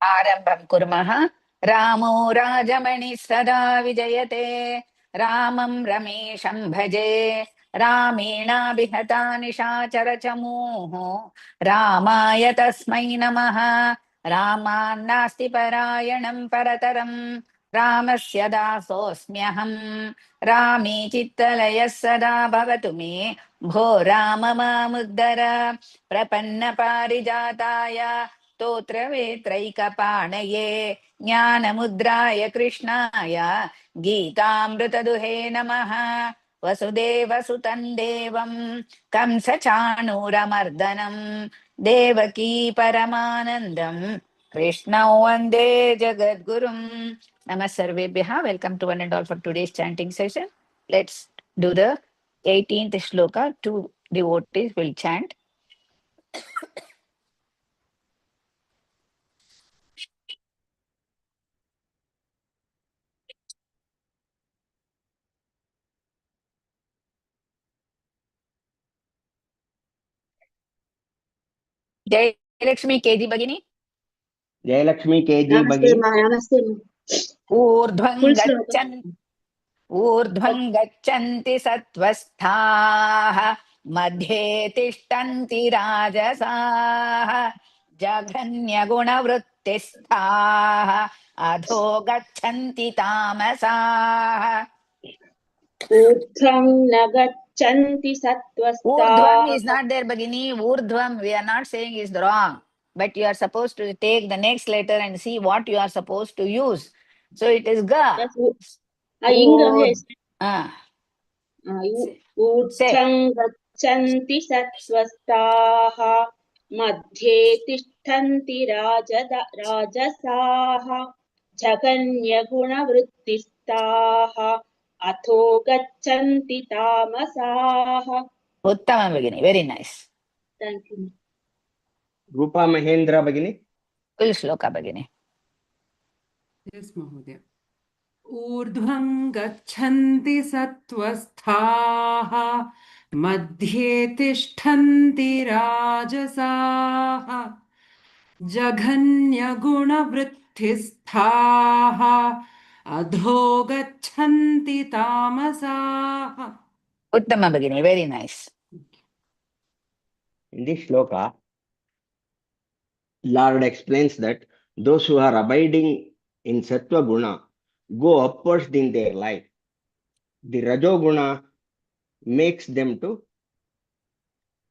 आरम्भं कुर्मः। रामो राजमणिः सदा विजयते, रामं रमेशं भजे। रामेणाभिहता निशाचरचमूः, रामाय तस्मै नमः। रामान्नास्ति परायणं परतरं, रामस्य दासोऽस्म्यहम्। रामे चित्तलयः सदा भवतु मे, भो राम मामुद्धर। प्रपन्नपारिजाताय स्तोत्रवेत्रैकपाणये, ज्ञानमुद्राय कृष्णाय गीतामृतदुहे नमः। वसुदेवसुतं देवं कंसचाणूरमर्दनं, देवकी परमानन्दं कृष्णौ वन्दे जगद्गुरुं। नमः सर्वेभ्यः. Welcome to one and all for today's chanting session. Let's do the 18th shloka. Two devotees will chant. Jayalakshmi KG Bhagini. Jayalakshmi KG नमस्ते Bhagini. नमस्ते ऊर्ध्वं फुल श्लोक गच्छन् ऊर्ध्वं गच्छन्ति सत्त्वस्थाः, मध्ये तिष्ठन्ति राजसाः। जघन्यगुणवृत्तिस्थाः, अधो गच्छन्ति तामसाः। ऊर्ध्वं न गच्छन्ति Urdhvam सत्त्वस्ताः is not there, Bhagini. Urdhvam, we are not saying is wrong. But you are supposed to take the next letter and see what you are supposed to use. So it is ga. इंग है Say. ऊर्ध्वं गच्छन्ति सत्त्वस्ताः मध्ये तिष्ठन्ति राजसाः जघन्यगुणवृत्तिस्ताः अथो गच्छन्ति तामसाः. Uttama Bhagini. Very nice. Thank you. Rupa Mahendra Bhagini. Full shloka Bhagini. Yes, Mahodaya. ऊर्ध्वं गच्छन्ति सत्त्वस्थाः, मध्ये तिष्ठन्ति राजसाः। जघन्यगुणवृत्तिस्थाः, अधो गच्छन्ति तामसाः. Uttama Bhagini. Very nice. In this shloka, Lord explains that those who are abiding in Sattva Guna go upwards in their life. The Rajo Guna makes them to, you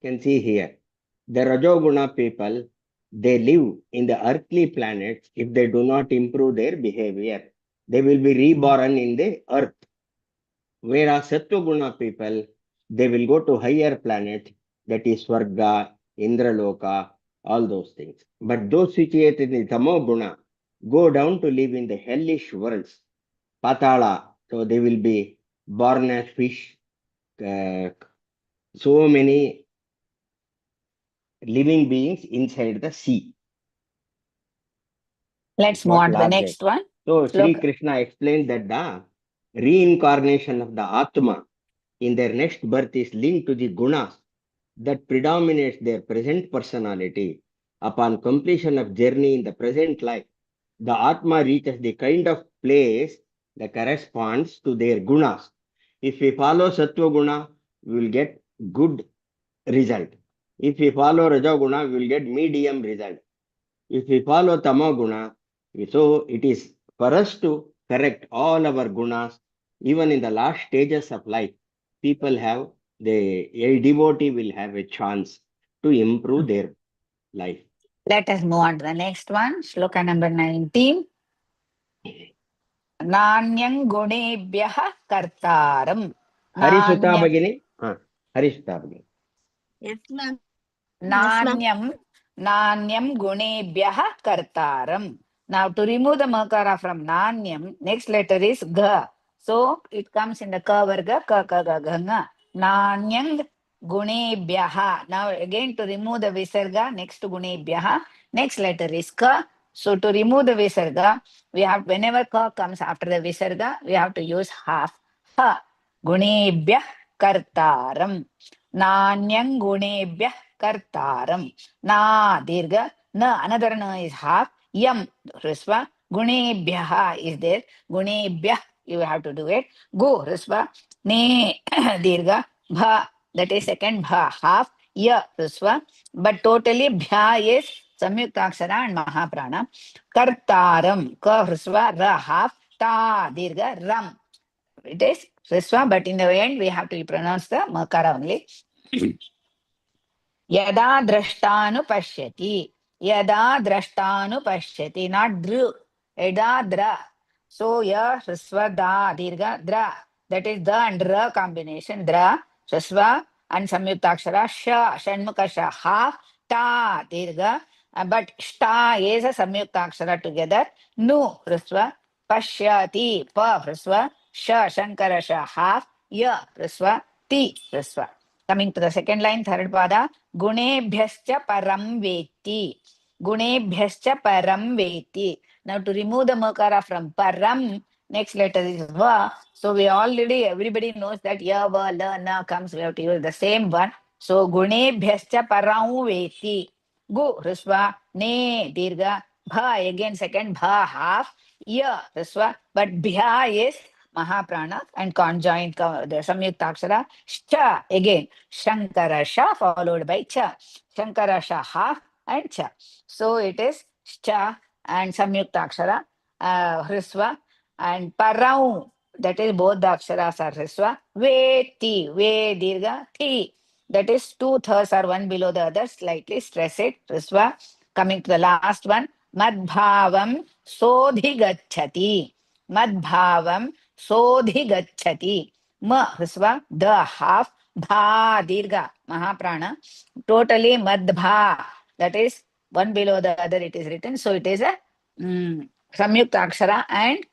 can see here, the Rajo Guna people, they live in the earthly planets. If they do not improve their behavior, they will be reborn in the earth. Whereas Sattva Guna people, they will go to higher planet, that is Swarga, Indraloka, all those things. But those situated in Tamo Guna go down to live in the hellish worlds, Patala. So they will be born as fish. So many living beings inside the sea. Let's move on to the next one. So Sri Krishna explained that the reincarnation of the Atma in their next birth is linked to the gunas that predominates their present personality. Upon completion of journey in the present life, the Atma reaches the kind of place that corresponds to their gunas. If we follow Sattva Guna, we will get good result. If we follow Raja Guna, we will get medium result. If we follow Tama Guna, so it is for us to correct all our gunas. Even in the last stages of life, people have, a devotee will have a chance to improve their life. Let us move on to the next one. Shloka number 19. Nanyang gunebhyah kartaram. Harisuta Bhagini. Harisuta Bhagini. Yes, ma'am. Nanyam gunebhyah kartaram. Now to remove the makara from nanyam, next letter is ga. So it comes in the ka varga, ka ka ga ga nga. Nanyang gunebhyah. Now again to remove the visarga next to gunebhyah, next letter is ka. So to remove the visarga, we have, whenever ka comes after the visarga, we have to use half ha. Gunebhyah kartaram. Nanyang gunebhyah kartaram. Na dirgha, na, another na is half. Yam Hrisva. Gunebhyaha is there. Gunebhyah you have to do it. Go Hrisva. Ne Dirgha. Bha, that is second bha, half. Ya Hrisva. But totally bhya is Samyuktakshara and Mahaprana. Kartaram. Ka Hrisva. Ra half. Ta Dirgha. Ram. It is Hrisva, but in the end we have to pronounce the Makara only. Yada drashtanupashyati. Yada drashtanupashyati. Not dru. Yada dra. So ya Hrisva da Dirgha dra. That is the and ra combination. Dra, Hrisva and Samyuktakshara sha. Shanmukha sha. Half ta Dirgha. But shta is a Samyuktakshara together. Nu Hrisva. Pashyati pa Hrisva. Sha Shankara sha. Half ya Hrisva. Ti Hrisva. Coming to the second line, third pada. Gunebhyascha param veti. Gunebhyascha param veti. Now to remove the makara from param, next letter is va. So we already, everybody knows that ya, va, la, na comes. We have to use the same one. So gunebhyascha param veti. Gu, hrisva, ne, dirgha, bha, again second bha, half, ya, hrisva. But bhya is Mahaprana and conjoined, the Samyuktakshara, scha, again. Shankara Sha followed by Cha. Shankara Sha half and Cha. So it is Cha and Samyuktakshara, Hrisva and Parau. That is both the Aksharas are Hrisva. Veti, Ve Dirgha, Thi. That is 2/3 are one below the other. Slightly stress it. Hrisva. Coming to the last one. Madbhavam Sodhigachati. Madbhavam Sodhigachati. Ma Hrisva, the half. Bha Dirgha Mahaprana. Totally Madbha. That is one below the other it is written. So it is a Samyukta Akshara and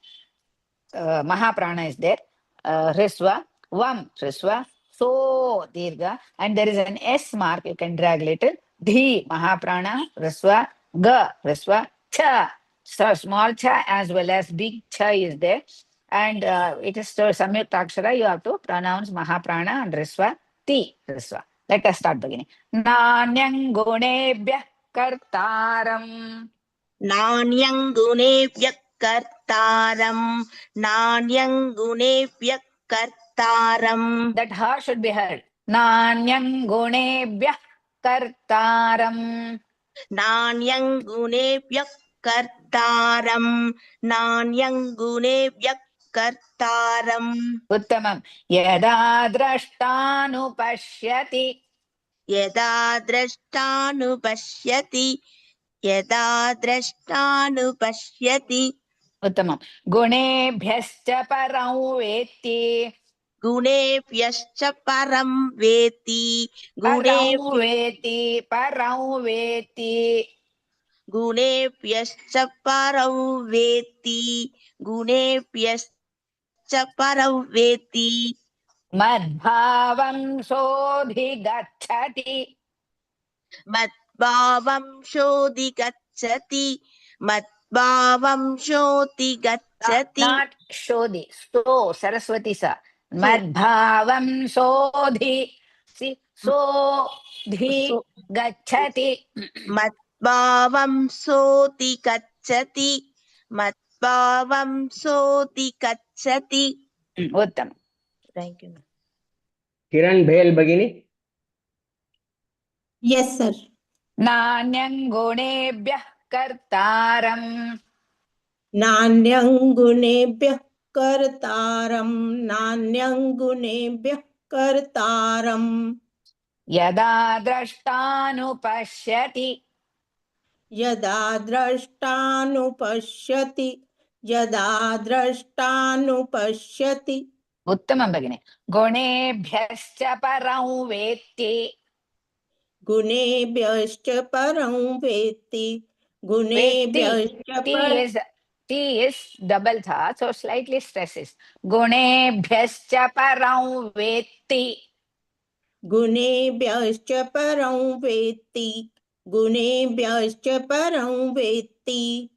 Mahaprana is there. Hrisva, Vam Hrisva, So Dirgha. And there is an S mark. You can drag little. Dhi Mahaprana, Hrisva, Ga Hrisva, Cha. So small cha as well as big cha is there. And it is Samyukta Akshara. You have to pronounce Mahaprana and Hrisva, Ti Hrisva. Let us start beginning. Nanyang gunebhyah kartaram. नान्यं गुणेभ्यः कर्तारं नान्यं गुणेभ्यः कर्तारं That ha should be heard. Nanyang gunebhyah kartaram. नान्यं गुणेभ्यः कर्तारं नान्यं गुणेभ्यः कर्तारं Uttamam. Yada drashtanupashyati. यदा द्रष्टानुपश्यति यदा द्रष्टानुपश्यति Uttamam. Gunebhyascha param veti. गुणेभ्यश्च परं वेति Param veti. Param veti. गुणेभ्यश्च परं वेति गुणेभ्यश्च परं वेति Madbhavam sodhigachati. मद्भावं शोधिगच्छति मद्भावं शोधिगच्छति Not Shodhi. So, Saraswati sa. Madbhavam Sodhi. See, Sodhi so Gachati. मद्भावं शोधिगच्छति मद्भावं शोधिगच्छति Uttam. Thank you. Kiran Bhel Bagini. Yes, sir. Nanyang gunebhyah kartaram. नान्यं गुणेभ्यः कर्तारं नान्यं गुणेभ्यः कर्तारं Yada drashtanupashyati. यदा द्रष्टानुपश्यति यदा द्रष्टानुपश्यति Uttamam Bhagini. Gunebhyascha param veti. गुणेभ्यश्च परं वेत्ति गुणेभ्यश्च T is double tha, so slightly stresses. Gunebhyascha param veti. गुणेभ्यश्च परं वेत्ति गुणेभ्यश्च परं वेत्ति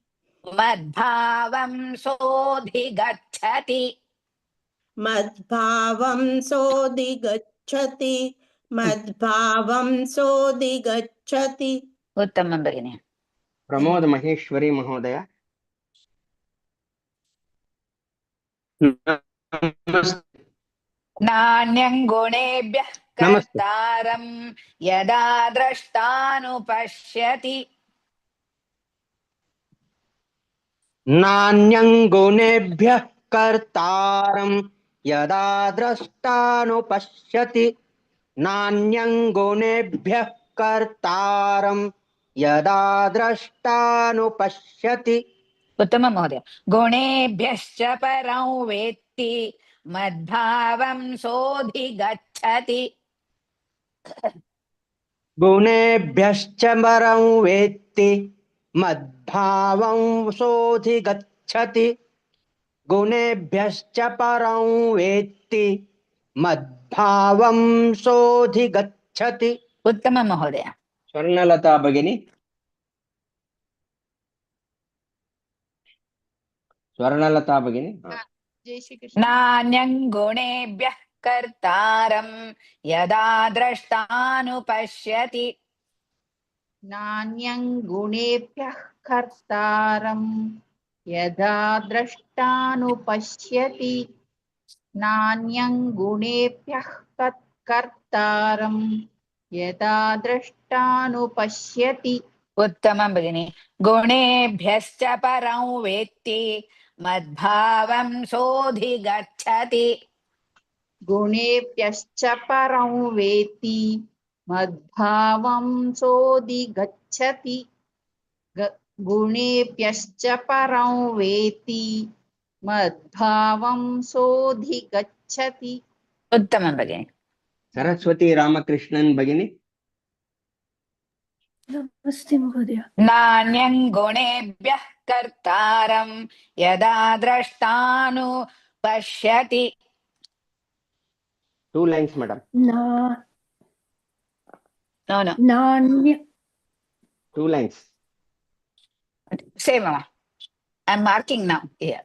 Madbhavam sodhigachati. मद्भावं सोऽधिगच्छति मद्भावं सोऽधिगच्छति Uttamam Bhagini. Pramod Maheshwari Mahodaya. नान्यं गुणेभ्यः Namaste. कर्तारं यदा द्रष्टानुपश्यति नान्यं गुणेभ्यः कर्तारं यदा द्रष्टानुपश्यति. नान्यं गुणेभ्यः कर्तारं यदा द्रष्टानुपश्यति. उत्तमं महोदय गुणेभ्यश्च परं वेत्ति मद्भावं सोऽधिगच्छति गुणेभ्यश्च परं वेत्ति मद्भावं सोऽधिगच्छति. गुणेभ्यश्च परं वेत्ति मद्भावं सोऽधिगच्छति. उत्तमं महोदय स्वर्णलता भगिनी. स्वर्णलता भगिनी. नान्यं गुणेभ्यः कर्तारं यदा द्रष्टानुपश्यति नान्यं गुणेभ्यः कर्तारं यदा द्रष्टानुपश्यति नान्यं गुणेभ्यः कर्तारं यदा द्रष्टानुपश्यति उत्तमं भगिनि गुणेभ्यश्च परं वेत्ति मद्भावं सोऽधिगच्छति गुणेभ्यश्च परं वेत्ति मद्भावं सोऽधिगच्छति गुणेभ्यश्च परं वेत्ति मद्भावं सोऽधिगच्छति उत्तमं भगिनि सरस्वती रामकृष्णन् भगिनी. नमस्ते महोदय नान्यं गुणेभ्यः कर्तारं यदा द्रष्टानुपश्यति Two lines, madam. ना no नान्य Two lines. say mama I'm marking now here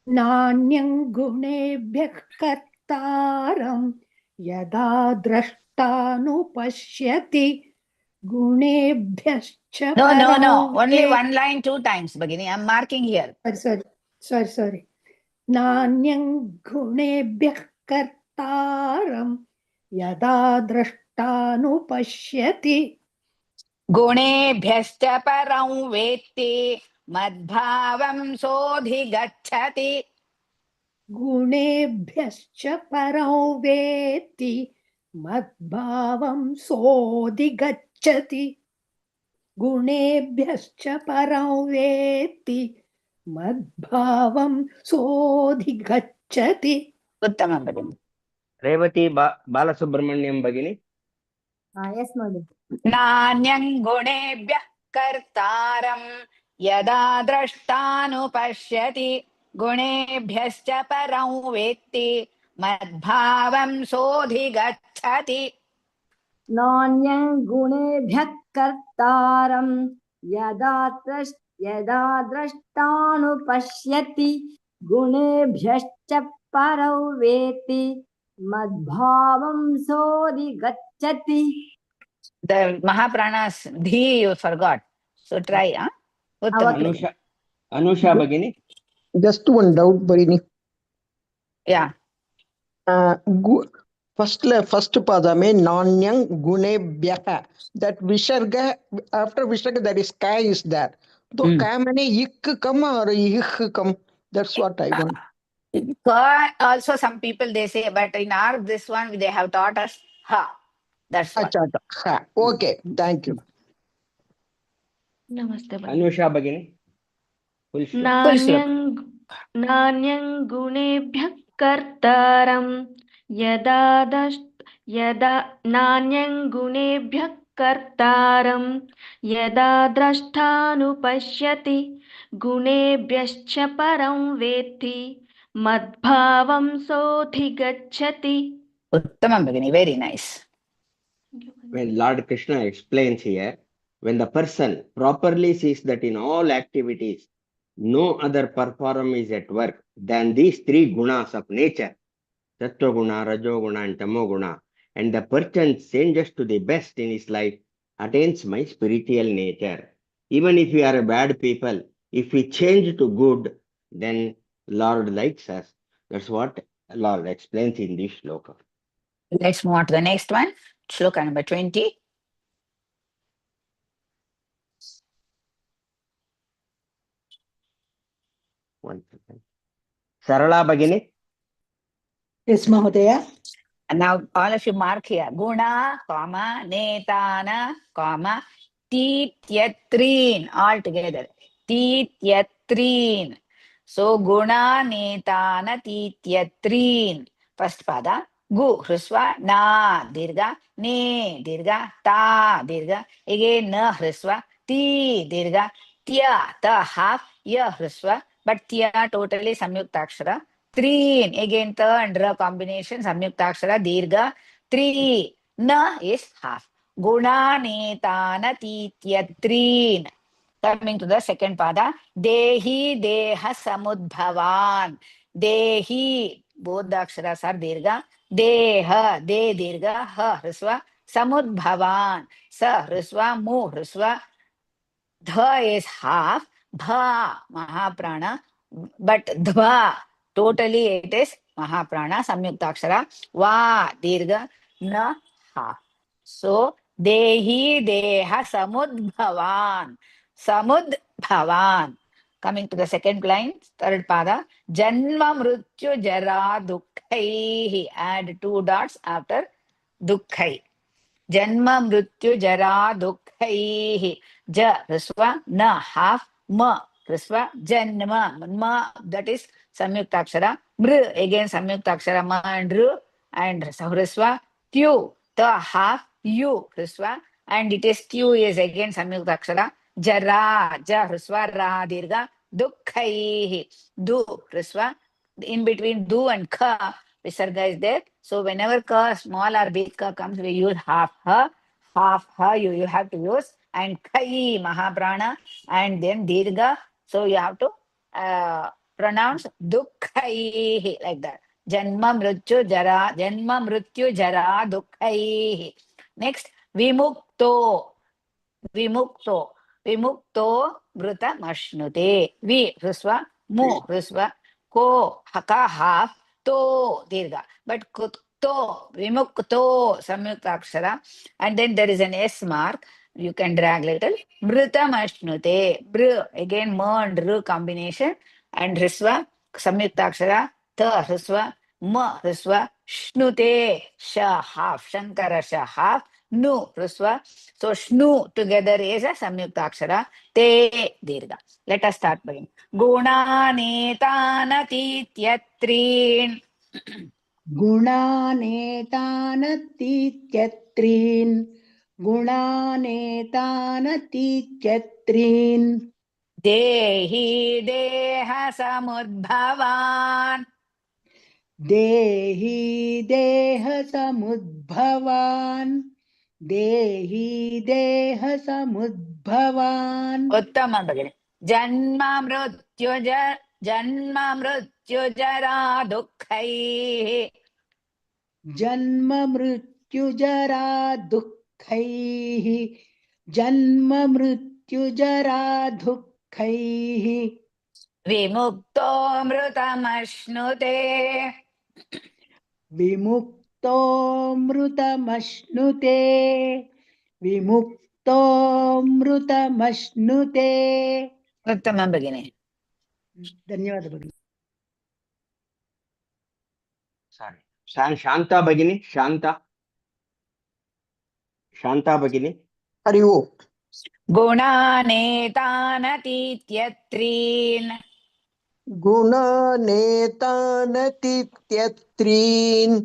नान्यं गुणेभ्यः कर्तारं यदा द्रष्टानुपश्यति गुणेभ्यश्च no परं only वेत्ति- one line two times begini I'm marking here sorry नान्यं गुणेभ्यः कर्तारं यदा द्रष्टानुपश्यति गुणेभ्यश्च परं वेत्ति मद्भावं सोऽधिगच्छति गुणेभ्यश्च परं वेत्ति मद्भावं सोऽधिगच्छति गुणेभ्यश्च परं वेत्ति मद्भावं सोऽधिगच्छति उत्तमं भगिनि रेवती बालसुब्रह्मण्यं भगिनी. यस् महोदय नान्यं गुणेभ्यः कर्तारं यदा द्रष्टानुपश्यति गुणेभ्यश्च परं वेत्ति मद्भावं सोऽधिगच्छति नान्यं गुणेभ्यः कर्तारं यदा द्रष्टानुपश्यति गुणेभ्यश्च परं वेत्ति मद्भावं सोऽधिगच्छति. the Mahapranas dhi you forgot so try उत्तमं अनुषा भगिनी. Just one doubt, Barini. yeah First padame nanyang gunebhyaha. That visarga, after visarga there is ka is there. So ka mane ik come or ich come. That's what I want. also some people they say but in our this one they have taught us ha that's what Acha, ha. Okay, thank you. नमस्ते अनुषा भगिनी. Full stop. नान्यं गुणेभ्यः कर्तारं नान्यं गुणेभ्यः कर्तारं यदा द्रष्टानुपश्यति गुणेभ्यश्च परं वेत्ति मद्भावं सोऽधिगच्छति. उत्तमं भगिनि very nice When Lord Krishna explains here, when the person properly sees that in all activities, no other performer is at work than these three gunas of nature, Sattva guna, Rajo guna and Tamo guna, and the person changes to the best in his life, attains my spiritual nature. Even if we are a bad people, if we change to good, then Lord likes us. That's what Lord explains in this shloka. Let's move on to the next one. Shloka number 20. One second. Sarala Bhagini. Yes, Mahodaya. And now all of you mark here. Guna, comma, netana, comma, tityatrin, all together. Tityatrin. So guna, netana, tityatrin. First pada. Gu, hrusva, na, dirga, ne, dirga, ta, dirga. Again, na, hrusva, ti, dirga, tya, ta, half, ya, hrusva. But tya totally samyuktakshara. Treen, again, ta and ra combination, samyuktakshara, dirga, tri, na is half. Guna, netana, tityatrin. Coming to the second pada, dehi, deha, samudbhavan. Dehi, both the aksharas are dirga. Deha, de, dirga, ha, hrusva, samudbhavan. Sa, hrusva, mu, hrusva. Dha is half, bha, mahaprana, but dva, totally it is mahaprana, samyuktakshara, va, dirga, na, half. So, dehi, deha, samudbhavan, samudbhavan. Coming to the second line, third pada, janma, mrityu, jara, dukkaihi. Add 2 dots after dukkhai. Janma, mrityu, jara, dukkaihi. Ja, hrusva, na, half, ma, hrusva, janma, ma, that is samyuktakshara. Mr, again samyuktakshara, ma and ru, and hrusva, tyu, ta, half, yu, hrusva, and it is tyu is again samyuktakshara. Jara, ja, hrusva, ra, dirga, dukkaihi. Du, hrusva, in between du and ka, visarga is there. So whenever ka, small or big ka comes, we use half ha, you have to use, and kai, mahaprana, and then dirga. So you have to pronounce dukkaihi like that. Janma, mrityu, jara, janma, mrityu, jara, dukkaihi. Next, vimukto, vimukto, vimukto, mrita mashnute. Vi, hrusva, mu, hrusva, ko, haka, half, to, dirga. But to, vimukto, samyuktakshara, and then there is an S mark. You can drag little. Mritam ashnute. Br, again, ma and ru combination. And hrisva, samyuktakshara, ta, hrisva, ma, hrisva, shnute, sha, half, shankara, sha, half, nu, hrisva. So, shnu together is a samyuktakshara, te, dirga. Let us start by Guna, netana, tityatrin. गुणानेतानतीत्यत्रीन् गुणानेतानतीत्यत्रीन् Dehi, deha, samudbhavan. देहि देहसमुद्भवान् देहि देहसमुद्भवान् Uttama Bhagini. Janma, mrityu, jara, dukkaihi. जन्म मृत्युजरा दुःखैः जन्म मृत्युजरा दुःखैः Vimukto, mritamashnute. विमुक्तो मृतमश्नुते विमुक्तो मृतमश्नुते Uttama Bhagini. धन्यवाद भगिनी Sorry. Shanta Bhagini. Shanta Bhagini. Hari Om. Guna, netana, tityatrin. गुणानेतानतीत्यत्रीन्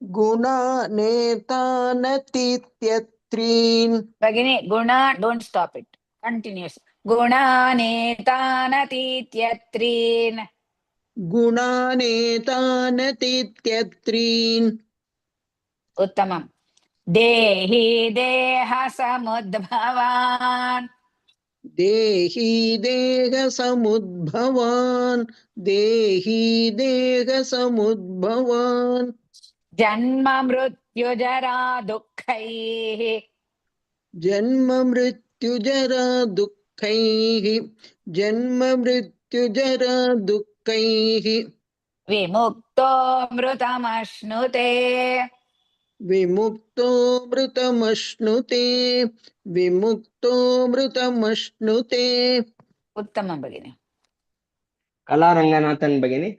गुणानेतानतीत्यत्रीन् Bhagini, guna, don't stop it. Continuous. Guna, netana, tityatrin. गुणानेतानतीत्यत्रीन् Uttamam. Dehi, deha, samudbhavan. देहि देहसमुद्भवान् देहि देहसमुद्भवान् Janma, mrityu, jara, dukkaihi. जन्म मृत्युजरा दुःखैः जन्म मृत्युजरा दुःखैः विमुक्तो मृतमश्नुते विमुक्तो मृतमश्नुते विमुक्तो मृतमश्नुते उत्तमं भगिनि कला रंगनाथन भगिनी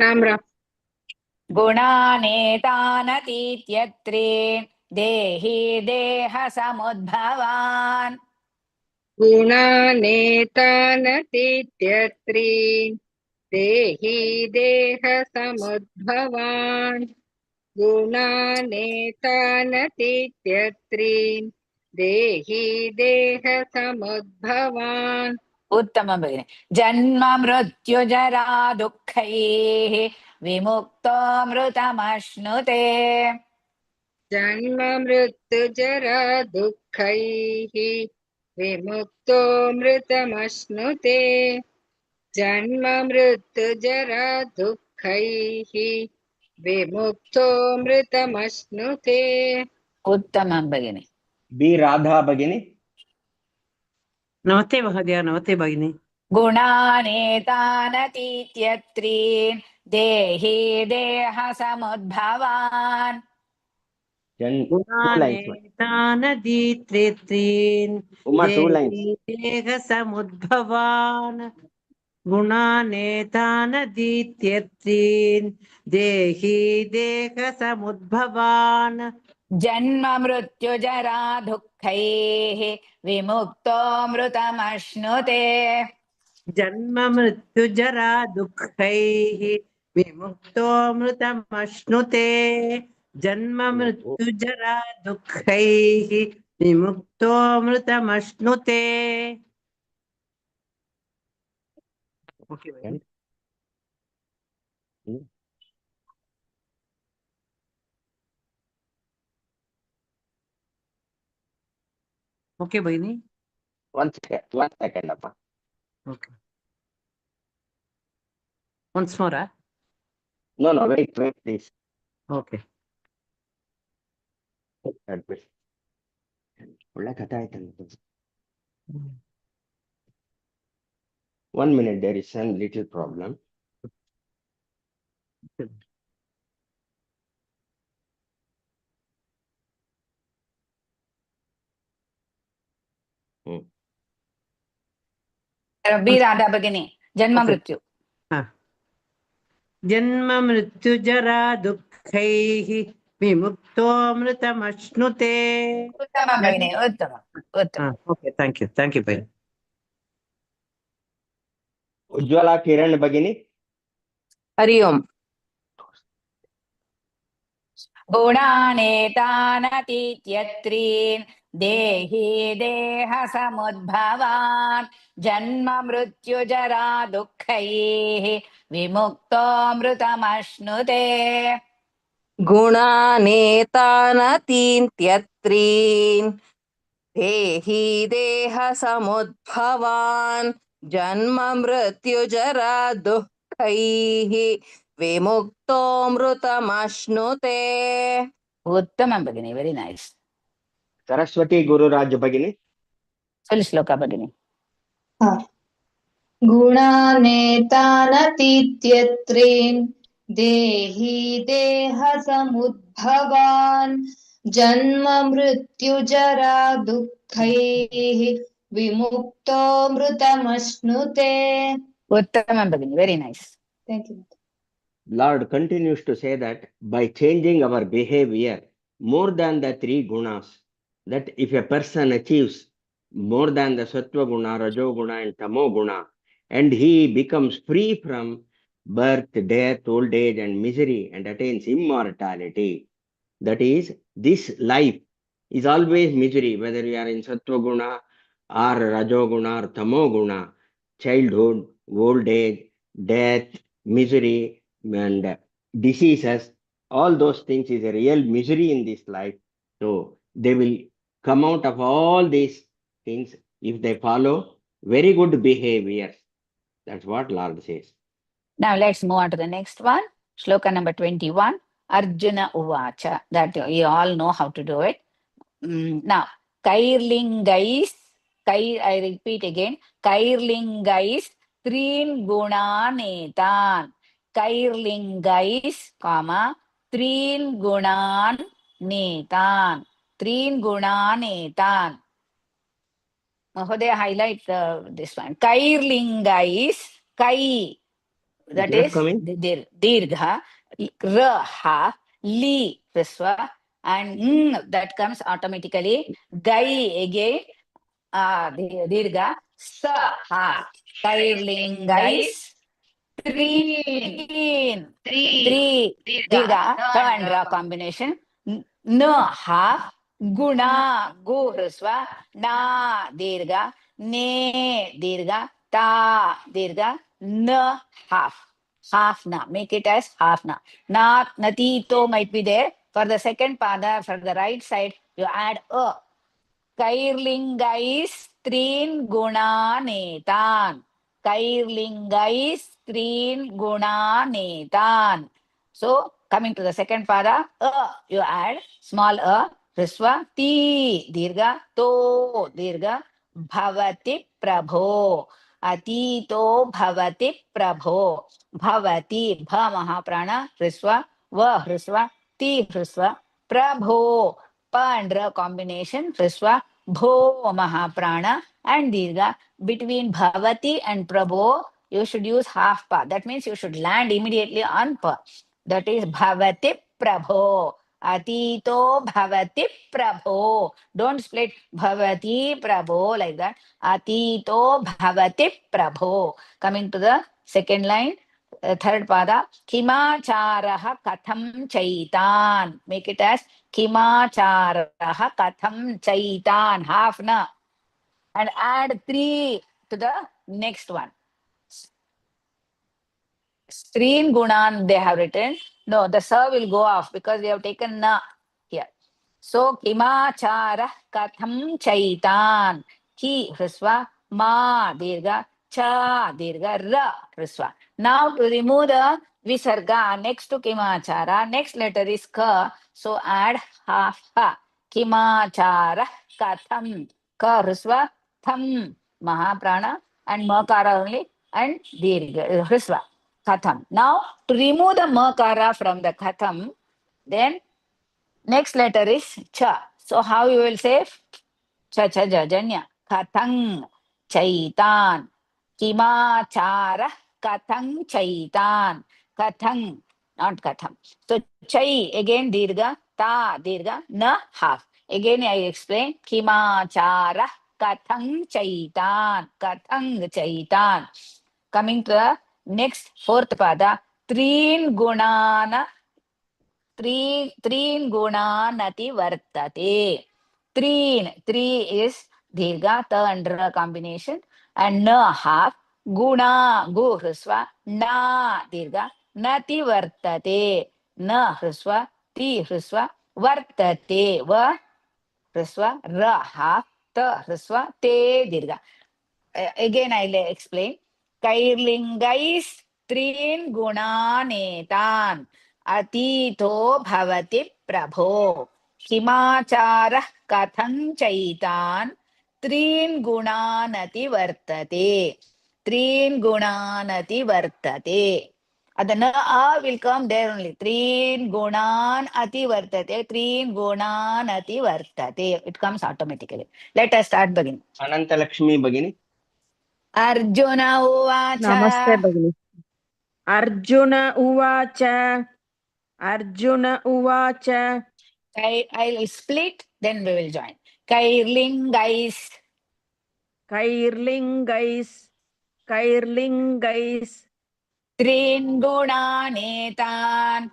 राम राम गुणानेतानतीत्यत्रीन् देहि देहसमुद्भवान् गुणानेतानतीत्यत्रीन् देहि देहसमुद्भवान् गुणानेतानतीत्यत्रीन् देहि देहसमुद्भवान् उत्तमं भगिनि जन्म मृत्युजरा दुःखैः विमुक्तो मृतमश्नुते जन्म मृत्युजरा दुःखैः विमुक्तो मृतमश्नुते जन्म मृत्युजरा दुःखैः विमुक्तो मृतमश्नुते उत्तमं भगिनि बी राधा भगिनी नमस्ते महोदय नमस्ते भगिनी गुणानेतानतीत्यत्रीन् देहि देहसमुद्भवान् two lines गुणानेतानदीत्रेत्रीन् Uma, two lines देहसमुद्भवान् गुणानेतानदीत्यत्रीन् देहि देहसमुद्भवान् जन्म मृत्युजरा दुःखैः विमुक्तो मृतमश्नुते जन्म मृत्युजरा दुःखैः विमुक्तो मृतमश्नुते जन्म मृत्युजरा दुःखैः विमुक्तो मृतमश्नुते ओके भगिनी ओके भगिनी one second appa okay once more no wait please okay ಒಳ್ಳೆ ಕಥೆ ಆಯ್ತಲ್ಲ 1 minute there is some little problem B Radha भगिनी जन्म मृत्यु जन्म मृत्युजरा दुःखैः विमुक्तो मृतमश्नुते उत्तमं भगिनी उत्तमम् ओके थैंक यू भगिनी उज्ज्वला किरण भगिनी हरि ओम् गुणानेतानतीत्यत्रीन् देहि देहसमुद्भवान् जन्म मृत्युजरा दुःखैः विमुक्तो मृतमश्नुते गुणानेतानतीत्यत्रीन् देहि देहसमुद्भवान् जन्म मृत्युजरा दुःखैः विमुक्तो मृतमश्नुते उत्तमं भगिनी वेरी नैस् सरस्वती गुरुराज भगिनी श्लोका भगिनी गुणानेतानतीत्यत्रीन् देहि देहसमुद्भवान् जन्म मृत्युजरा दुःखैः विमुक्तो मृतमश्नुते उत्तमं भगिनी very nice Thank you. Lord continues to say that by changing our behavior more than the 3 gunas, that if a person achieves more than the sattva guna, rajo guna and tamo guna, and he becomes free from birth, death, old age and misery and attains immortality, that is, this life is always misery, whether you are in sattva guna or rajo guna or tamo guna, childhood, old age, death, misery and diseases, all those things is a real misery in this life. So they will come out of all these things if they follow very good behaviors. That's what Lord says. Now let's move on to the next one. Shloka number 21. Arjuna Uvacha. That you all know how to do it. Now, Kairlingais I repeat again. Kairlingais Trin Gunanetan. Kairlingais, comma, Trin Gunan Netan. Trin Gunanetan. Mahodaya, highlight this one. Kairlingais, Kai. That not is coming. Dirgha, Raha, Li, Riswa, and that comes automatically. Gai again, Dirgha, Sa, half. Kairlingais, three, Dirgha, ta and ra combination. No, half. Guna, gu, Riswa, na, Dirgha, ne, Dirgha, ta, Dirgha, na, half. Half na. Make it as half na. Na, natito might be there. For the second pada, for the right side, you add a. Kairlingais trin gunanetan. Kairlingais trin gunanetan. So, coming to the second pada, you add small a, riswa, ti, dirga, to, dirga, bhavati prabho. Atito bhavati prabho. Bhavati, bha mahaprana, riswa, va riswa, ti riswa, prabho. Pa and ra combination, riswa, bho mahaprana and dirga. Between bhavati and prabho, you should use half pa. That means you should land immediately on pa. That is bhavati prabho. Atito bhavati prabho. Don't split bhavati prabho like that. Atito bhavati prabho. Coming to the second line, third pada. Kimacharaha katham chaitan. Make it as Kimacharaha katham chaitan. Half na. And add 3 to the next one. Strin gunan they have written. No, the sa will go off because they have taken na here. So, Kimachara katham chaitan. Ki hrisva, ma dirga, cha dirga, ra hrisva. Now to remove the visarga next to Kimachara, next letter is ka. So add half ha. Kimachara katham. Ka hrisva, tham mahaprana and makara only and dirga hrisva. Katham. Now to remove the makara from the katham, then next letter is cha. So how you will say cha cha jajanya. Kathang chaitan. Kimachara kathang chaitan. Kathang, not katham. So chai again dirga, ta dirga, na half. Again I explain. Kimachara kathang chaitan. Kathang chaitan. Coming to the next fourth pada. Trin gunana. Trin gunanati vartate. Three is dirga, ta and ra combination, and na half. Guna, gu hrisva, na dirga, nati vartate. Na hrisva, ti hrisva, vartate. Va hrisva, ra half, ta hrisva, te dirga. Again I'll explain. Kairlingais trin gunanetan. Atito bhavati prabho. Kimachara katham chaitan. Trin gunanati vartate. Trin gunanati vartate. The na will come there only. Trin gunan ati vartate. Trin gunan ati vartate. It comes automatically. Let us start begin. Ananta Lakshmi Bagini. Arjuna uvacha. Namaste Bhagini. Arjuna uvacha. Arjuna uvacha. I'll split, then we will join. Kairlingais. Kairlingais. Kairlingais. Trin gunanetan.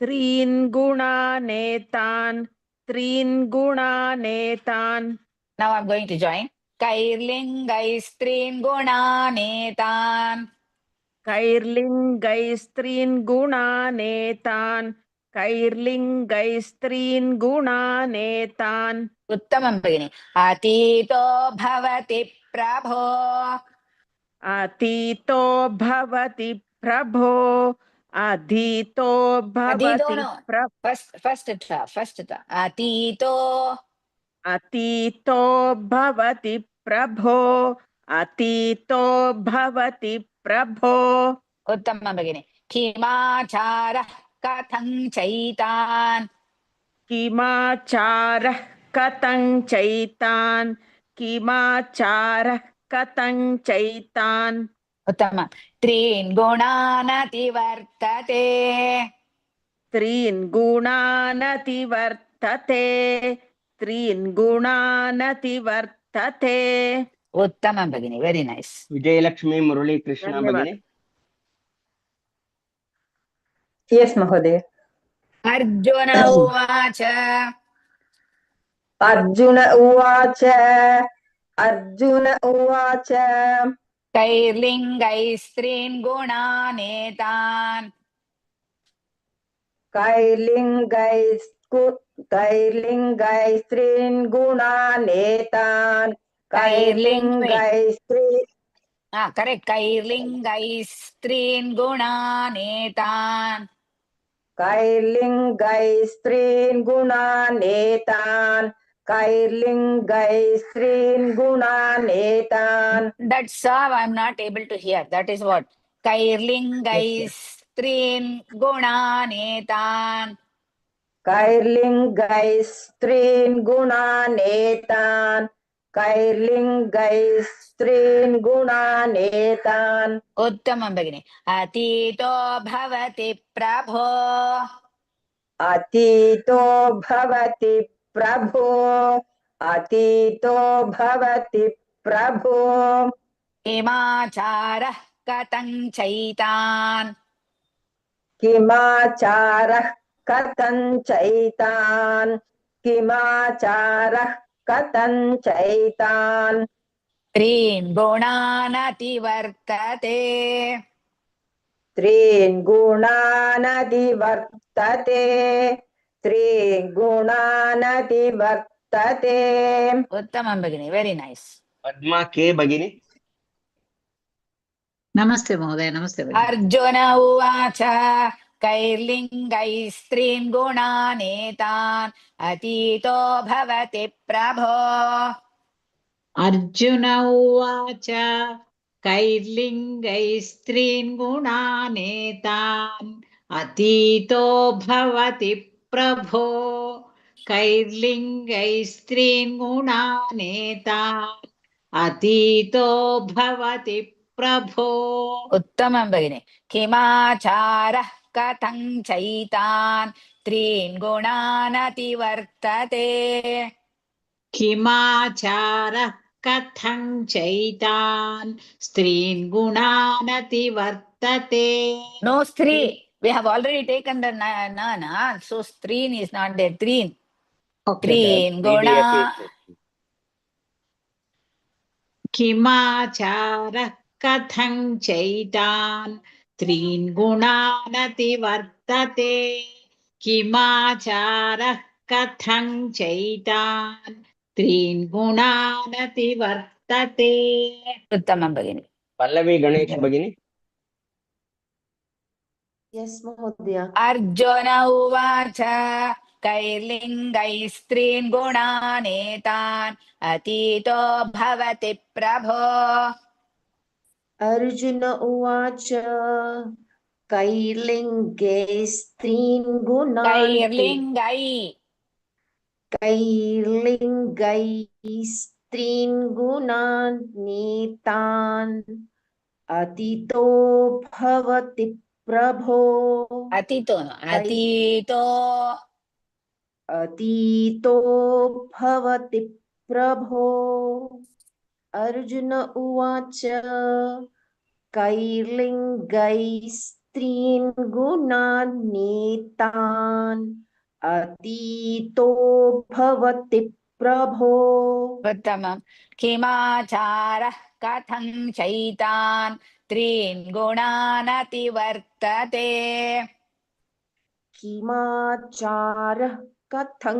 Trin gunanetan. Trin gunanetan. Now I'm going to join. Kairlingais trin gunanetan. Kairlingais trin gunanetan. Kairlingais trin gunanetan. Uttamam Bhagini. Atito bhavati prabho. Atito bhavati prabho. Adhito bhavati No. prabho. First. Atito. अतीतो भवति प्रभो अतीतो भवति प्रभो उत्तमं भगिनि किमाचारः कथं चैतान् किमाचारः कथं चैतान् किमाचारः कथं चैतान् उत्तमं त्रीन् गुणानतिवर्तते त्रीन् गुणानतिवर्तते त्रीन् गुणानतिवर्तते उत्तमं भगिनि वेरी नैस् विजयलक्ष्मी मुरली कृष्ण धन्यवाद भगिनी. यस् महोदय. अर्जुन उवाच अर्जुन उवाच अर्जुन उवाच कैर्लिङ्गैस्त्रीन् गुणानेतान् कैर्लिङ्गैस्त्रीन् गुणानेतान् कैर्लिङ्गैस्त्री करेक्ट् कैर्लिङ्गैस्त्रीन् गुणानेतान् कैर्लिङ्गैस्त्रीन् गुणानेतान् कैर्लिङ्गैस्त्रीन् गुणानेतान्. That's how I'm not able to hear. That is what. Kairlingaistreen gunanetan. कैर्लिङ्गैस्त्रीन् गुणानेतान् कैर्लिङ्गैस्त्रीन् गुणानेतान्. Uttamam bagini. Atito bhavati prabho. अतीतो भवति प्रभो अतीतो भवति प्रभो Imacharah katang chaitan. किमाचारः कथं चैतान् किमाचारः कथं चैतान्. Trin gunanati vartate. त्रीन् गुणानतिवर्तते त्रीन् गुणानतिवर्तते. Uttamam bagini. Very nice. पद्मा के भगिनी. नमस्ते महोदय. नमस्ते भगिनी. Arjuna uvacha कैर्लिङ्गैस्त्रीन् गुणानेतान् अतीतो भवति प्रभो. अर्जुन उवाच कैर्लिङ्गैस्त्रीन् गुणानेतान् अतीतो भवति प्रभो कैर्लिङ्गैस्त्रीन् गुणानेतान् अतीतो भवति प्रभो. उत्तमं भगिनि. किमाचारः कथं चैतान् त्रीन् गुणानतिवर्तते. किमाचारः कथं चैतान् स्त्रीन् गुणानतिवर्तते. No stree. We have already taken the na. So streen is not there. Treen. Okay. Treen guna. किमाचारः कथं चैतान् त्रीन् गुणानतिवर्तते. किमाचारः कथं चैतान् त्रीन् गुणानतिवर्तते. उत्तमं भगिनि. पल्लवी गणेश भगिनी. यस् महोदय. अर्जुन उवाच कैर्लिङ्गैस्त्रीन् गुणानेतान् अतीतो भवति प्रभो. अर्जुन उवाच कैर्लिङ्गैस्त्रीन् गुणानेतान् अतीतो भवति प्रभो. अतीतो भवति प्रभो. अर्जुन उवाच कैर्लिङ्गैस्त्रीन् गुणानेतान् अतीतो भवति प्रभो. उत्तमं. किमाचारः कथं चैतान् त्रीन् गुणानतिवर्तते. किमाचारः कथं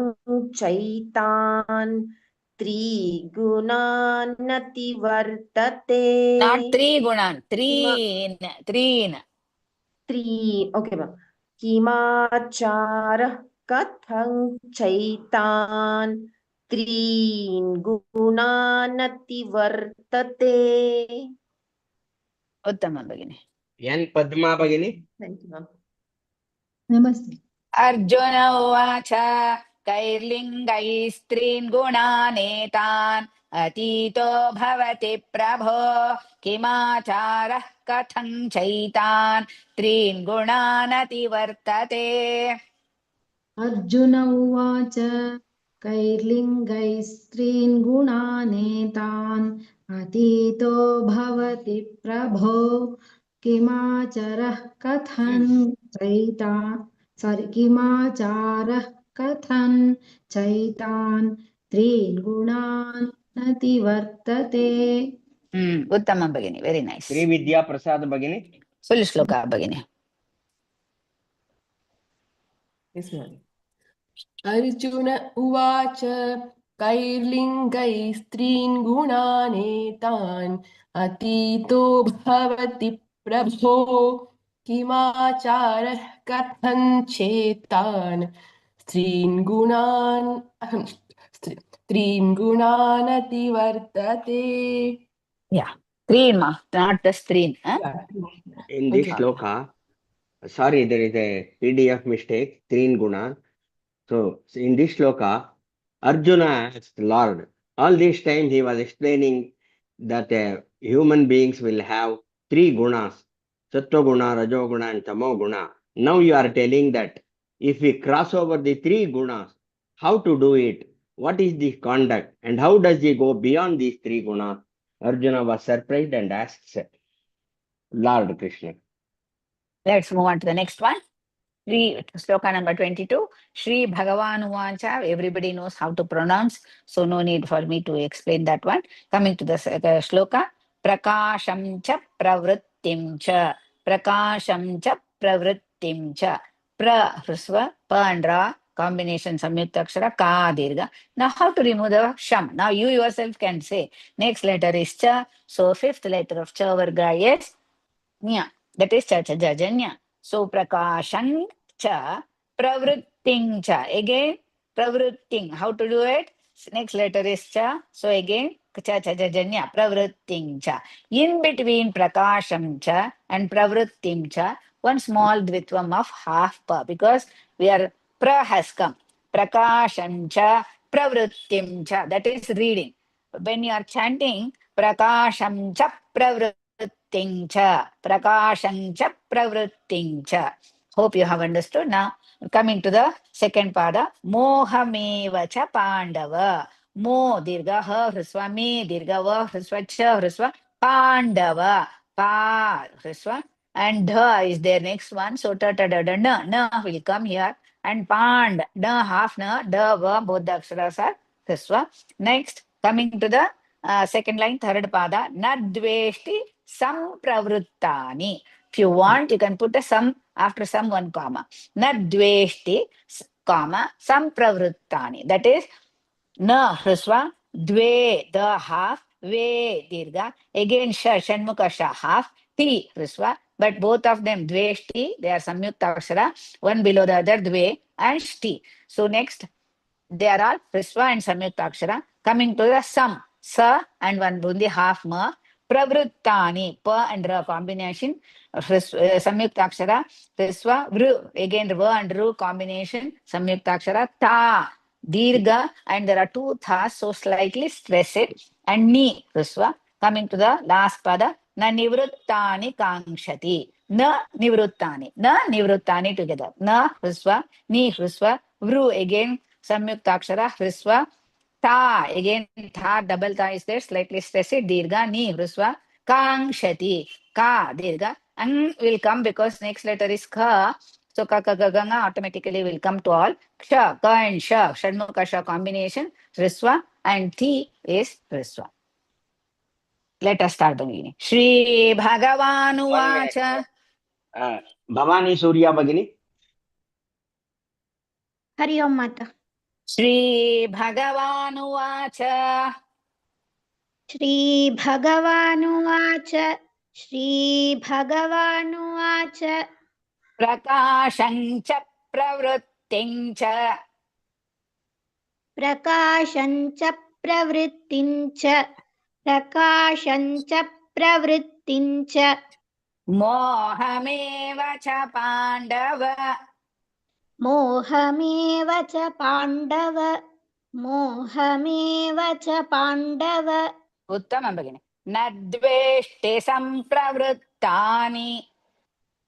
चैतान् त्रिगुणानतिवर्तते. Not three gunan. Treen. Okay ma'am. किमाचारः कथं चैतान् त्रीन् गुणानतिवर्तते. उत्तमं भगिनि. N Padma Bhagini. Thank you, ma'am. नमस्ते. अर्जुन उवाच कैर्लिङ्गैः स्त्रीन् गुणानेतान् अतीतो भवति प्रभो किमाचारः कथं चैतान् त्रीन् गुणानतिवर्तते. अर्जुन उवाच कैर्लिङ्गैः स्त्रीन् गुणानेतान् अतीतो भवति प्रभो किमाचरः कथं चैतान् त्रीन् गुणान् नतिवर्तते. उत्तमं भगिनि, very nice. Sri Vidya Prasad Bhagini. फुल् श्लोकः भगिनि. अर्जुन उवाच कैर्लिङ्गैः स्त्रीन् गुणानेतान् अतीतो भवति प्रभो किमाचारः कथं चेतान् त्रीन् गुणानतिवर्तते. Yeah, त्रीन्, not the स्त्रीन्. In this shloka, sorry, there is a PDF mistake, Trin Guna. So in this shloka, Arjuna asked Lord, all this time he was explaining that human beings will have three gunas, Sattva Guna, Rajo Guna and Tamo Guna. Now you are telling that if we cross over the three gunas, how to do it? What is the conduct? And how does he go beyond these three gunas? Arjuna was surprised and asked Lord Krishna. Let's move on to the next one. Sloka number 22. Shri Bhagavan Uvacha. Everybody knows how to pronounce, so no need for me to explain that one. Coming to the shloka. Prakasham cha pravrittim cha. Prakasham cha pravrittim cha. Pra, Hrusva, Pa and Ra, combination Samyukta Akshara, Ka, Dirgha. Now how to remove the Sham? Now you yourself can say. Next letter is Cha. So fifth letter of Cha Varga is Nya. That is Cha Cha Jajanya. So prakashang cha pravritting cha. Again pravritting. How to do it? Next letter is cha. So again cha cha jajanya pravritting cha. In between prakasham cha and pravritting cha, one small dvitvam of half pa, because we are pra has come. Prakasham cha pravrittim cha. That is reading. When you are chanting prakasham cha pravrittim cha, prakasham cha pravritting cha. Hope you have understood. Now coming to the second pada, mohameva cha pandava. Mo dirgha ha hrasva, me dirgha va hrasva, cha hrasva, pandava, pa hrasva, and dha is there next one. So ta ta da da na will come here, and pand na half na da va, both the aksharas are hrasva. Next coming to the second line, third pada, nadveshti sampravruttani. If you want, you can put a sum after some one comma. Nadveshti, comma, sampravruttani. That is, na hrasva, dve, the half, ve, dirgha. Again, shanmukha, half, ti, hrasva. But both of them, dveshti, they are samyukta akshara. One below the other, dve and shti. So next, they are all hrasva and samyukta akshara. Coming to the sum, sa and one bundi, half ma. Pravruttani, pa and ra combination, samyukta akshara, hrasva, vru, again va and ru combination, samyukta akshara, ta, dirgha, and there are two thas, so slightly stress it, and ni, hrasva. Coming to the last pada, na nivruttani kankshati, na nivruttani together, na hrasva, ni hrasva, vru again, samyukta akshara, hrasva, ta, again, tha, double tha is there, slightly stress it, dirgha, ni, hrasva, kankshati, ka, dirgha, ang will come because next letter is ka, so ka, ka, ga, ga, nga automatically will come to all, ksha, ka and sha, shadmukha sha combination, hrasva, and ti is hrasva. Let us start the meeting. Shri Bhagavan Uvacha. Bhavani Surya Bhagini. Hari Om Mata. Shri Bhagavan Uvacha. Shri Bhagavan Uvacha. Shri Bhagavan Uvacha. Prakasham cha pravrittim cha. प्रकाशं च प्रवृत्तिं च प्रकाशं च प्रवृत्तिं च मोहमेव च पाण्डव मोहमेव च पाण्डव मोहमेव च पाण्डव उत्तमं भगिनि न द्वेष्टि सम्प्रवृत्तानि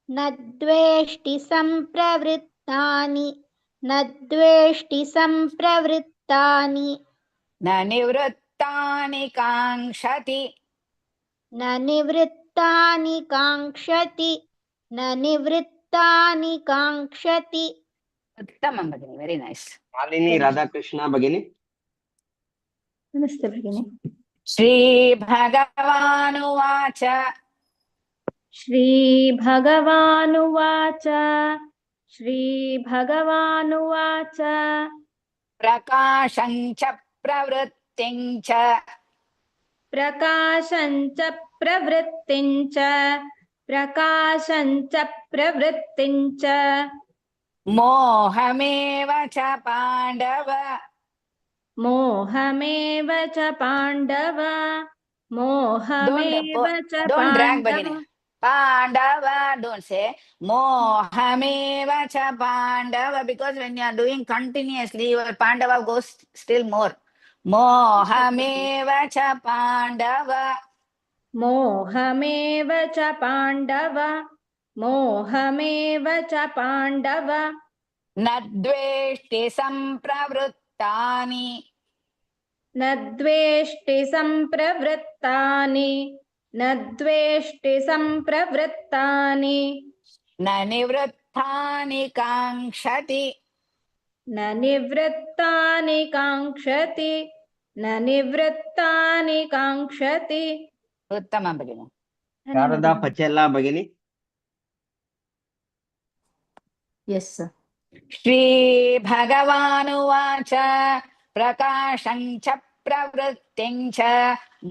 न द्वेष्टि सम्प्रवृत्तानि न द्वेष्टि सम्प्रवृत्तानि न निवृत्तानि काङ्क्षति न निवृत्तानि काङ्क्षति न निवृत्तानि काङ्क्षति उत्तमं भगिनि very nice Malini Radhakrishna Bhagini. नमस्ते भगिनि श्रीभगवानुवाच श्रीभगवानुवाच श्रीभगवानुवाच प्रकाशं च प्रवृत्तिं च प्रकाशं च प्रवृत्तिं च प्रकाशं च प्रवृत्तिं च मोहमेव च पाण्डव मोहमेव च पाण्डव मोहमेव च don't drag पाण्डव भगिनि Pandava, don't say Mohameva cha Pandava, because when you are doing continuously, your Pandava goes still more. Mohameva cha Pandava. मोहमेव च पाण्डव मोहमेव च पाण्डव न द्वेष्टि सम्प्रवृत्तानि न द्वेष्टि सम्प्रवृत्तानि न द्वेष्टि सम्प्रवृत्तानि न निवृत्तानि काङ्क्षति न निवृत्तानि काङ्क्षति न निवृत्तानि काङ्क्षति उत्तमं भगिनि Sharada Pachella Bhagini. यस् सर श्रीभगवानुवाच प्रकाशं च प्रवृत्तिं च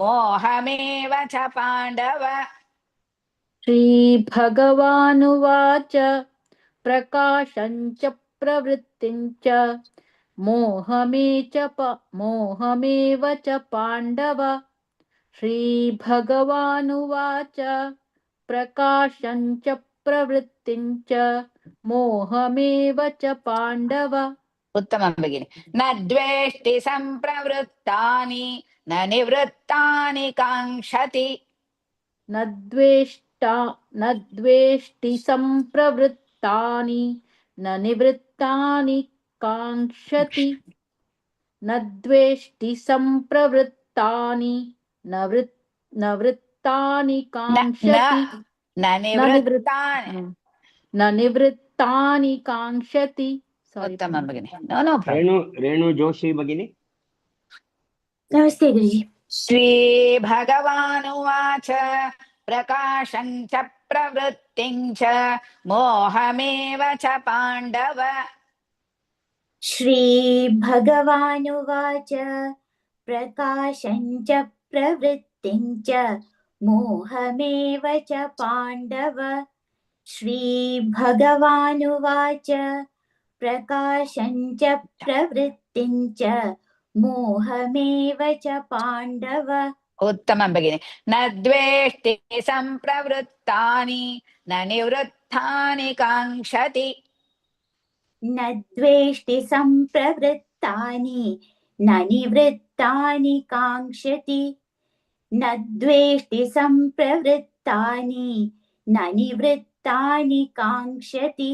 मोहमेव च पाण्डव श्रीभगवानुवाच प्रकाशं च प्रवृत्तिं च मोहमेव च पाण्डव श्रीभगवानुवाच प्रकाशं च प्रवृत्तिं च मोहमेव च पाण्डव उत्तमं भगिनि न द्वेष्टि सम्प्रवृत्तानि न निवृत्तानि काङ्क्षति न द्वेष्टि सम्प्रवृत्तानि न निवृत्तानि काङ्क्षति न द्वेष्टि सम्प्रवृत्तानि न वृत्तानि काङ्क्षति न निवृत्तानि काङ्क्षति उत्तमं भगिनि नो प्रॉब्लम Renu Joshi Bhagini. नमस्ते गुरुजी श्रीभगवानुवाच प्रकाशं च प्रवृत्तिं च मोहमेव च पाण्डव श्रीभगवानुवाच प्रकाशं च प्रवृत्तिं च मोहमेव च पाण्डव श्रीभगवानुवाच प्रकाशं च प्रवृत्तिं च मोहमेव च पाण्डव उत्तमं भगिनि न द्वेष्टि सम्प्रवृत्तानि न निवृत्तानि काङ्क्षति न द्वेष्टि सम्प्रवृत्तानि न निवृत्तानि काङ्क्षति न द्वेष्टि सम्प्रवृत्तानि न निवृत्तानि काङ्क्षति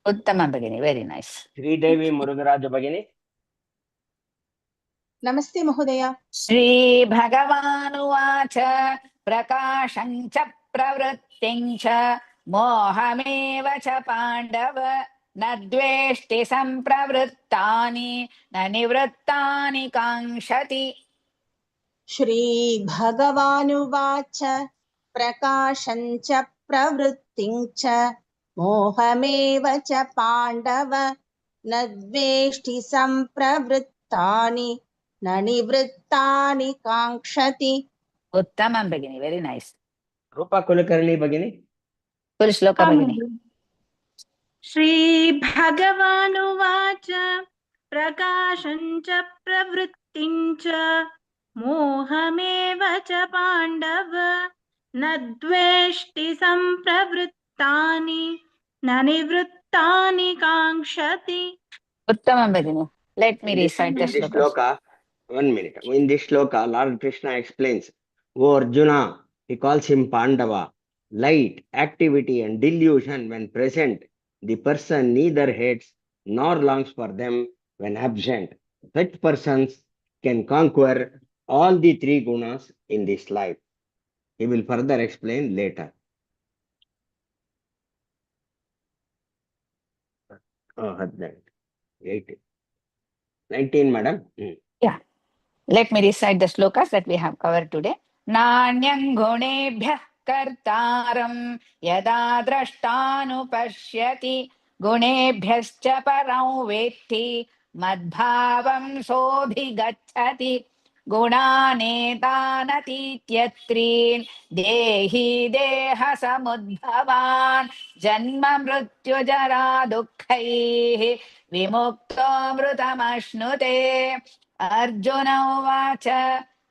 उत्तमं भगिनि वेरी नाइस् Sridevi Murugaraj Bhagini. नमस्ते महोदय श्रीभगवानुवाच प्रकाशं च प्रवृत्तिं च मोहमेव च पाण्डव न द्वेष्टि सम्प्रवृत्तानि न निवृत्तानि काङ्क्षति श्रीभगवानुवाच प्रकाशं च प्रवृत्तिं च मोहमेव च पाण्डव न द्वेष्टि सम्प्रवृत्तानि न निवृत्तानि काङ्क्षति उत्तमं भगिनि वेरी नाइस् Rupa Kulkarni Bhagini. फुल् श्लोक भगिनि श्रीभगवानुवाच प्रकाशं च प्रवृत्तिं च मोहमेव च पाण्डव न द्वेष्टि सम्प्रवृत्तानि न निवृत्तानि काङ्क्षति. Uttamam Bhagini. Let me recite the In this slokas. shloka, 1 minute. In this shloka, Lord Krishna explains, O Arjuna, he calls him Pandava. Light, activity, and delusion when present, the person neither hates nor longs for them when absent. Such persons can conquer all the three gunas in this life. He will further explain later. Oh, 18. 19, madam. Yeah. Let me recite the slokas that we have covered today. Nanyang gunebhyah kartaram yada drashtanupashyati gunebhyascha param vetti madbhavam sodhigacchati गुणानेतानतीत्यत्रीन् देहि देह समुद्भवान् जन्म मृत्यु जरा दुःखैः विमुक्तोऽमृतमश्नुते. अर्जुन उवाच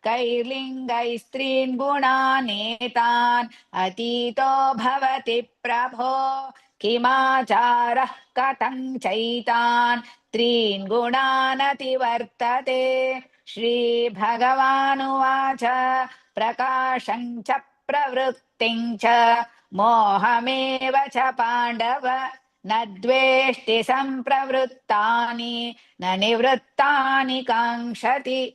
कैर्लिङ्गैस्त्रीन् गुणानेतान् अतीतो भवति प्रभो किमाचारः कथं चैतान् त्रीन् गुणानतिवर्तते. श्रीभगवानुवाच प्रकाशं च प्रवृत्तिं च मोहमेव च पाण्डव न द्वेष्टि सम्प्रवृत्तानि न निवृत्तानि काङ्क्षति.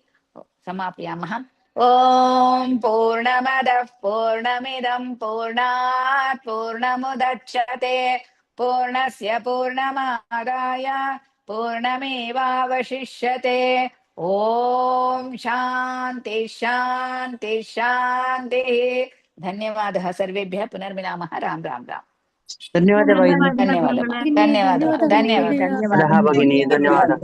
समापयामः. ॐ पूर्णमदः पूर्णमिदं पूर्णात् पूर्णमुदच्यते पूर्णस्य पूर्णमादाय पूर्णमेवावशिष्यते. ॐ शान्ति शान्ति शान्तिः. धन्यवादः सर्वेभ्यः. पुनर्मिलामः. राम राम राम. धन्यवाद भगिनी. धन्यवादः. धन्यवादः. धन्यवादः. भगिनी, धन्यवाद.